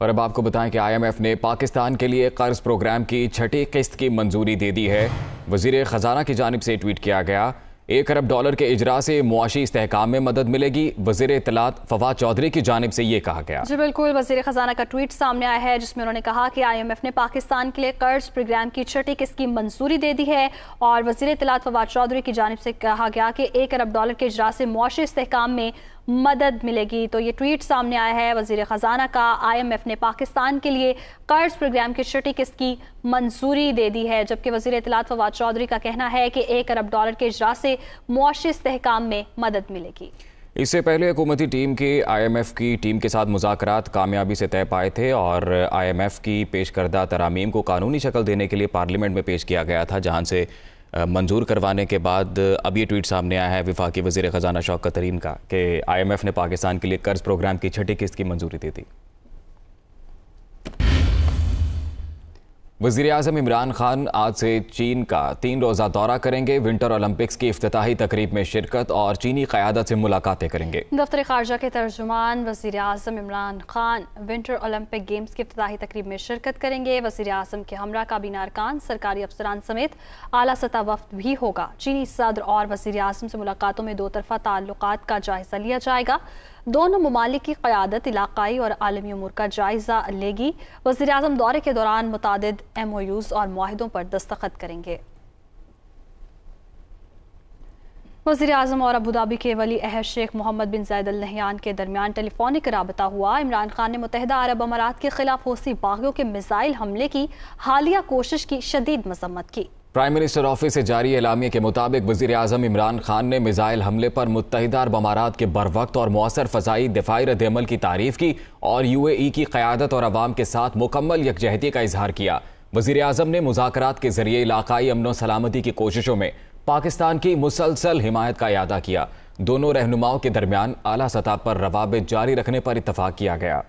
और अब आपको बताएं कि IMF ने पाकिस्तान के लिए कर्ज प्रोग्राम की छठी किस्त की मंजूरी दे दी है। वजीर खजाना की जानिब से ट्वीट किया गया, $1 अरब के इजरा से मुआशी इस्तेहकाम में मदद मिलेगी। वजीर इत्तलात फवाद चौधरी की जानिब से ये कहा गया। जी बिल्कुल, वजीर खजाना का ट्वीट सामने आया है जिसमें उन्होंने कहा कि IMF ने पाकिस्तान के लिए कर्ज प्रोग्राम की छठी किस्त की मंजूरी दे दी है और वजीर इत्तलात फवाद चौधरी की जानिब से कहा गया कि $1 अरब के इजरा से मुआशी इस्तेहकाम में मदद मिलेगी। तो ये ट्वीट सामने आया है वजीर खजाना का। IMF ने पाकिस्तान के लिए कर्ज प्रोग्राम की छठी किस्त की मंजूरी दे दी है, जबकि वजीर इत्तलात फवाद चौधरी का कहना है कि $1 अरब के इजरा से मुआशी इस्तेहकाम में मदद मिलेगी। इससे पहले हुकूमती टीम के IMF की टीम के साथ मुज़ाकरात कामयाबी से तय पाए थे और IMF की पेश करदा तरामीम को कानूनी शक्ल देने के लिए पार्लियामेंट में पेश किया गया था, जहां से मंजूर करवाने के बाद अब ये ट्वीट सामने आया है वफाकी वज़ीर ख़जाना शौकत तरीन का कि IMF ने पाकिस्तान के लिए कर्ज प्रोग्राम की छठी किस्त की मंजूरी दे दी। वज़ीर आज़म इमरान खान आज से चीन का 3 रोज़ा दौरा करेंगे। विंटर ओलंपिक्स की इफ्तिताही तकरीब में शिरकत और चीनी क़यादत से मुलाकातें करेंगे। दफ्तर ख़ारजा के तर्जुमान वज़ीर आज़म Imran Khan winter Olympic games की इफ्तिताही तकरीब में शिरकत करेंगे। वज़ीर आज़म के हमरा काबीना अरकान, सरकारी अफसरान समेत आला सतह वफ्द भी होगा। चीनी सदर और वज़ीर आज़म से मुलाकातों में 2 तरफ़ा ताल्लुकात का जायज़ा लिया जाएगा। दोनों ममालिक की क़यादत इलाकाई और आलमी उमूर का जायजा लेगी। वज़ीर आज़म दौरे के दौरान मुतादिद MOUs और मुआहिदों पर दस्तखत करेंगे। वज़ीर आज़म और अबू धाबी के वली अहद शेख मोहम्मद बिन ज़ायद अल नहयान के दरमियान टेलीफोनिक राबता हुआ। इमरान खान ने मुत्तहिदा अरब अमारात के खिलाफ हौसी बागियों के मिसाइल हमले की हालिया कोशिश की शदीद मजम्मत की। प्राइम मिनिस्टर ऑफिस से जारी एलामिया के मुताबिक वज़ीर आज़म इमरान खान ने मिसाइल हमले पर मुत्तहिदा अरब अमारात के बरवक्त और मौसर फ़ज़ाई दिफ़ाई रद्द-ए-अमल की तारीफ़ की और UAE की क़यादत और अवाम के साथ मुकम्मल यकजहती का इजहार किया। वज़ीर आज़म ने मुज़ाकरात के ज़रिए इलाकाई अमन व सलामती की कोशिशों में पाकिस्तान की मुसलसल हिमायत का इयादा किया। दोनों रहनुमाओं के दरमियान आला सतह पर रवाबित जारी रखने पर इत्तफ़ाक़ किया गया।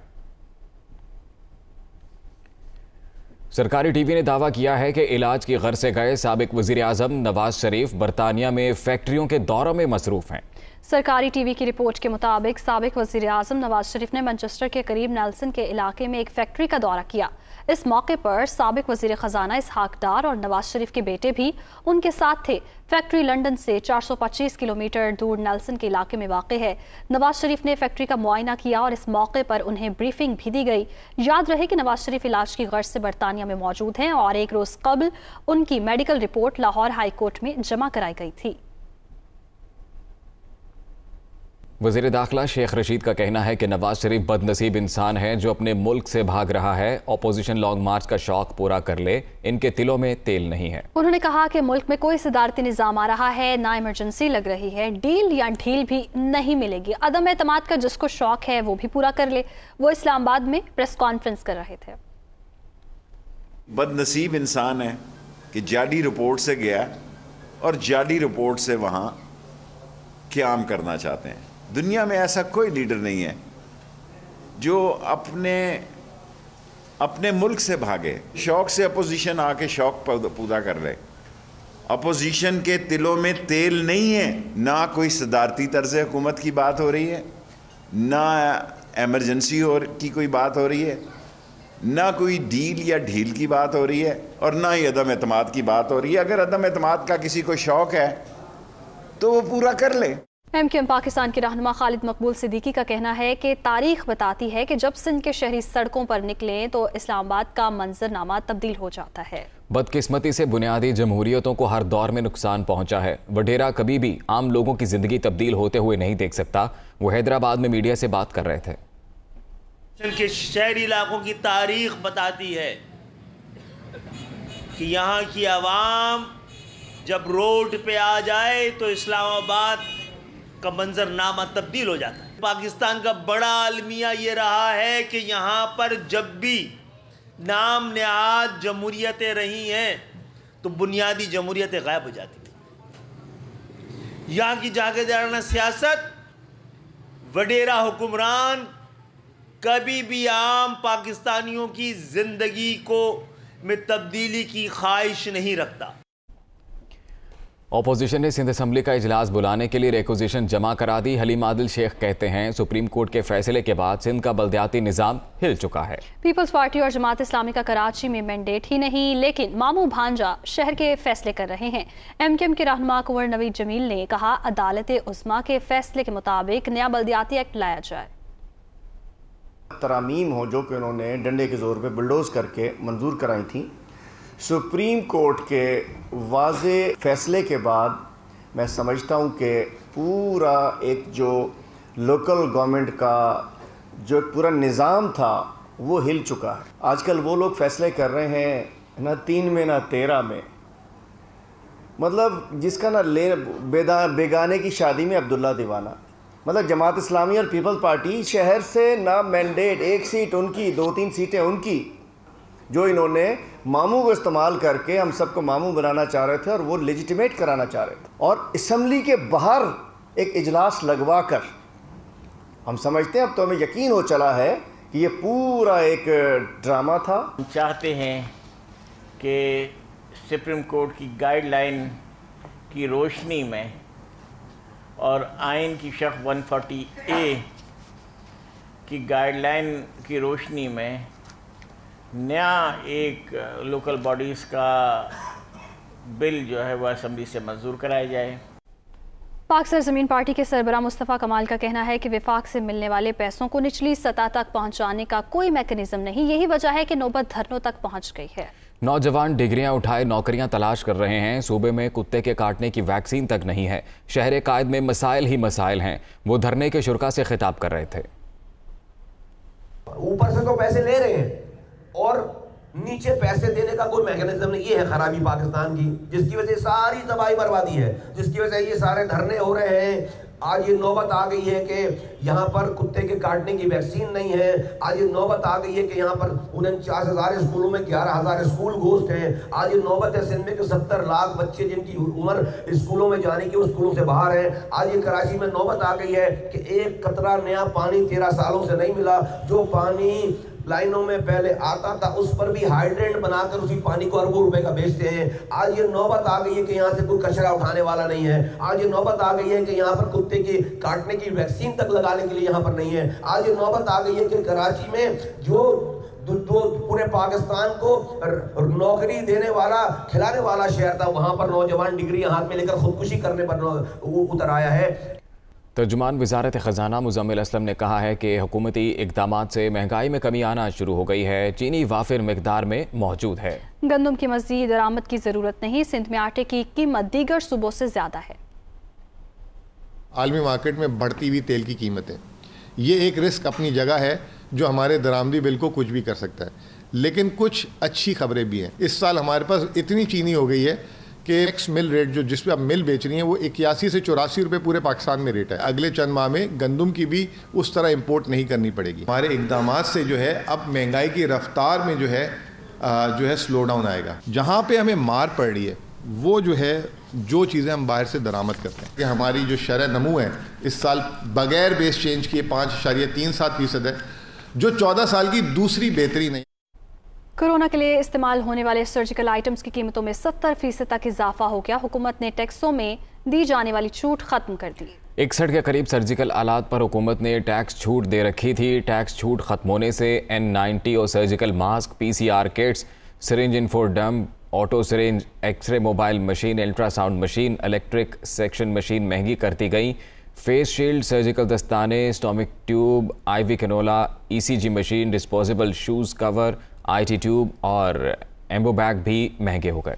सरकारी TV ने दावा किया है कि इलाज की गर्ज से गए साबिक वज़ीर आज़म नवाज शरीफ बरतानिया में फैक्ट्रियों के दौरों में मसरूफ़ हैं। सरकारी TV की रिपोर्ट के मुताबिक साबिक वज़ीर आज़म नवाज शरीफ ने मैनचेस्टर के करीब नेल्सन के इलाके में एक फैक्ट्री का दौरा किया। इस मौके पर साबिक वज़ीर ख़जाना इसहाक डार और नवाज शरीफ के बेटे भी उनके साथ थे। फैक्ट्री लंदन से 425 किलोमीटर दूर नेल्सन के इलाके में वाक़ है। नवाज शरीफ ने फैक्ट्री का मुआयना किया और इस मौके पर उन्हें ब्रीफिंग भी दी गई। याद रहे कि नवाज शरीफ इलाज की गर्ज से बरतानिया में मौजूद हैं और एक रोज़ कबल उनकी medical report Lahore high court में जमा कराई गई थी। वज़ीर दाखिला शेख रशीद का कहना है कि नवाज शरीफ बदनसीब इंसान है जो अपने मुल्क से भाग रहा है। अपोजिशन लॉन्ग मार्च का शौक पूरा कर ले, इनके तिलों में तेल नहीं है। उन्होंने कहा कि मुल्क में कोई सदारती निज़ाम आ रहा है, ना इमरजेंसी लग रही है, डील या ढील भी नहीं मिलेगी। अदम एतमाद का जिसको शौक है वो भी पूरा कर ले। वो इस्लामाबाद में प्रेस कॉन्फ्रेंस कर रहे थे। बदनसीब इंसान है कि जाली रिपोर्ट से गया और जाली रिपोर्ट से वहां क़याम करना चाहते हैं। दुनिया में ऐसा कोई लीडर नहीं है जो अपने मुल्क से भागे। शौक से अपोजिशन आके शौक पूरा कर ले। अपोजिशन के तिलों में तेल नहीं है। ना कोई सदारती तर्ज हुकूमत की बात हो रही है, ना एमरजेंसी की कोई बात हो रही है, ना कोई डील या ढील की बात हो रही है और ना ही अदम एतमाद की बात हो रही है। अगर अदम एतमाद का किसी को शौक है तो वो पूरा कर ले। MQM पाकिस्तान के रहनुमा खालिद मकबूल सिद्दीकी का कहना है कि तारीख बताती है कि जब सिंध के शहरी सड़कों पर निकलें तो इस्लामाबाद का मंजरनामा तब्दील हो जाता है। बदकिस्मती से बुनियादी जमहूरियतों को हर दौर में नुकसान पहुंचा है। वडेरा कभी भी आम लोगों की जिंदगी तब्दील होते हुए नहीं देख सकता। वो हैदराबाद में मीडिया से बात कर रहे थे। सिंध के शहरी इलाकों की तारीख बताती है कि यहाँ की आवाम जब रोड पे आ जाए तो इस्लामाबाद का मंजरनामा तब्दील हो जाता है। पाकिस्तान का बड़ा अलमिया ये रहा है कि यहाँ पर जब भी नाम नेहाद जमहूरियतें रही हैं तो बुनियादी जमहूरियतें गायब हो जाती थी। यहाँ की जागीरदाराना सियासत, वडेरा हुक्मरान कभी भी आम पाकिस्तानियों की जिंदगी को में तब्दीली की ख्वाहिश नहीं रखता। ऑपोजिशन ने सिंध असम्बली का इजलास बुलाने के लिए रिक्वेजिशन जमा करा दी। हलीम आदिल शेख कहते हैं सुप्रीम कोर्ट के फैसले के बाद सिंध का बल्दियाती निज़ाम हिल चुका है। पीपल्स पार्टी और जमात इस्लामी का कराची में मैंडेट ही नहीं, लेकिन मामू भांजा शहर के फैसले कर रहे हैं। MKM के रहनुमा कुंवर नवीद जमील ने कहा अदालत उस्मा के फैसले के मुताबिक नया बल्दियाती एक्ट लाया जाए। तरामीम हो जो कि उन्होंने डंडे के जोर पे बुलडोज करके मंजूर कराई थी, सुप्रीम कोर्ट के वाज़े फैसले के बाद मैं समझता हूँ कि पूरा एक जो लोकल गवर्नमेंट का जो पूरा निज़ाम था वो हिल चुका है। आजकल वो लोग फैसले कर रहे हैं ना 3 में ना 13 में, मतलब जिसका ना बेगाने की शादी में अब्दुल्ला दीवाना। मतलब जमात इस्लामी और पीपल्स पार्टी शहर से ना मैंडेट, 1 सीट उनकी, 2-3 सीटें उनकी, जो इन्होंने मामू को इस्तेमाल करके हम सबको मामू बनाना चाह रहे थे और वो लेजिटिमेट कराना चाह रहे थे। और असम्बली के बाहर एक इजलास लगवा कर हम समझते हैं, अब तो हमें यकीन हो चला है कि ये पूरा एक ड्रामा था। हम चाहते हैं कि सुप्रीम कोर्ट की गाइडलाइन की रोशनी में और आइन की शर्ह 140A की गाइडलाइन की रोशनी में नया एक लोकल बॉडीज़ का बिल जो है वह असम्बली से मंजूर कराया जाए। पाक सरजमीन पार्टी के सरबराह मुस्तफ़ा कमाल का कहना है कि विफाक से मिलने वाले पैसों को निचली सतह तक पहुंचाने का कोई मैकेनिज्म नहीं, यही वजह है कि नौबत धरनों तक पहुंच गई है। नौजवान डिग्रियां उठाए नौकरियां तलाश कर रहे हैं। सूबे में कुत्ते के काटने की वैक्सीन तक नहीं है। शहर कायद में मसाइल ही मसाइल हैं। वो धरने के शुरा से खिताब कर रहे थे। ऊपर से तो पैसे ले रहे हैं और नीचे पैसे देने का कोई मैकेनिज्म नहीं। ये है खराबी पाकिस्तान की, जिसकी वजह से सारी तबाही बर्बादी है, जिसकी वजह से ये सारे धरने हो रहे हैं। आज ये नौबत आ गई है कि यहाँ पर कुत्ते के काटने की वैक्सीन नहीं है। आज ये नौबत आ गई है कि यहाँ पर 49,000 स्कूलों में 11,000 स्कूल घोस्ट हैं। आज ये नौबत है सिंध में कि 70 लाख बच्चे जिनकी उम्र स्कूलों में जाने की वो स्कूलों से बाहर हैं। आज ये कराची में नौबत आ गई है कि एक कतरा नया पानी 13 सालों से नहीं मिला। जो पानी लाइनों में पहले आता था उस पर भी हाइड्रेंट बनाकर उसी पानी को अरबों रुपए का बेचते हैं। आज ये नौबत आ गई है कि यहाँ से कोई कचरा उठाने वाला नहीं है। आज ये नौबत आ गई है कि यहाँ पर कुत्ते के काटने की वैक्सीन तक लगाने के लिए यहाँ पर नहीं है। आज ये नौबत आ गई है कि कराची में जो पूरे पाकिस्तान को नौकरी देने वाला, खिलाने वाला शहर था, वहां पर नौजवान डिग्री हाथ में लेकर खुदकुशी करने पर उतर आया है। तर्जुमान वजारत ख़जाना मुज़म्मिल असलम ने कहा है कि हुकूमती इक़दामात से महंगाई में कमी आना शुरू हो गई है। चीनी वाफिर मिकदार में मौजूद है। गंदम की मज़ीद दरामद की ज़रूरत नहीं। सिंध में आटे की कीमत दीगर सूबों से ज़्यादा है। आलमी मार्केट में बढ़ती हुई तेल की कीमतें, ये एक रिस्क अपनी जगह है जो हमारे दरामदी बिल को कुछ भी कर सकता है, लेकिन कुछ अच्छी खबरें भी हैं। इस साल हमारे पास इतनी चीनी हो गई है कि एक्स मिल रेट जो जिस पे आप मिल बेच रही हैं वो 81 से 84 रुपये पूरे पाकिस्तान में रेट है। अगले चंद माह में गंदम की भी उस तरह इंपोर्ट नहीं करनी पड़ेगी। हमारे इक़दामात से जो है अब महंगाई की रफ्तार में जो है स्लो डाउन आएगा। जहाँ पे हमें मार पड़ रही है वो जो है जो चीज़ें हम बाहर से दरामद करते हैं कि हमारी जो शरह नमू है इस साल बगैर बेस चेंज किए 5.37% है, जो 14 साल की दूसरी बेहतरीन है। कोरोना के लिए इस्तेमाल होने वाले सर्जिकल आइटम्स की कीमतों में 70% तक इजाफा हो गया। हुकूमत ने टैक्सों में दी जाने वाली छूट खत्म कर दी। 61 के करीब सर्जिकल आलात पर हुकूमत ने टैक्स छूट दे रखी थी। टैक्स छूट खत्म होने से N90 और surgical mask, PCR kits, syringe इन्फोडम, auto syringe, X ray mobile machine, ultrasound machine, electric suction machine महंगी करती गई। फेस शील्ड, सर्जिकल दस्ताने, stomach tube, IV cannula, ECG machine, disposable shoes cover, IT tube और एम्बो बैग भी महंगे हो गए।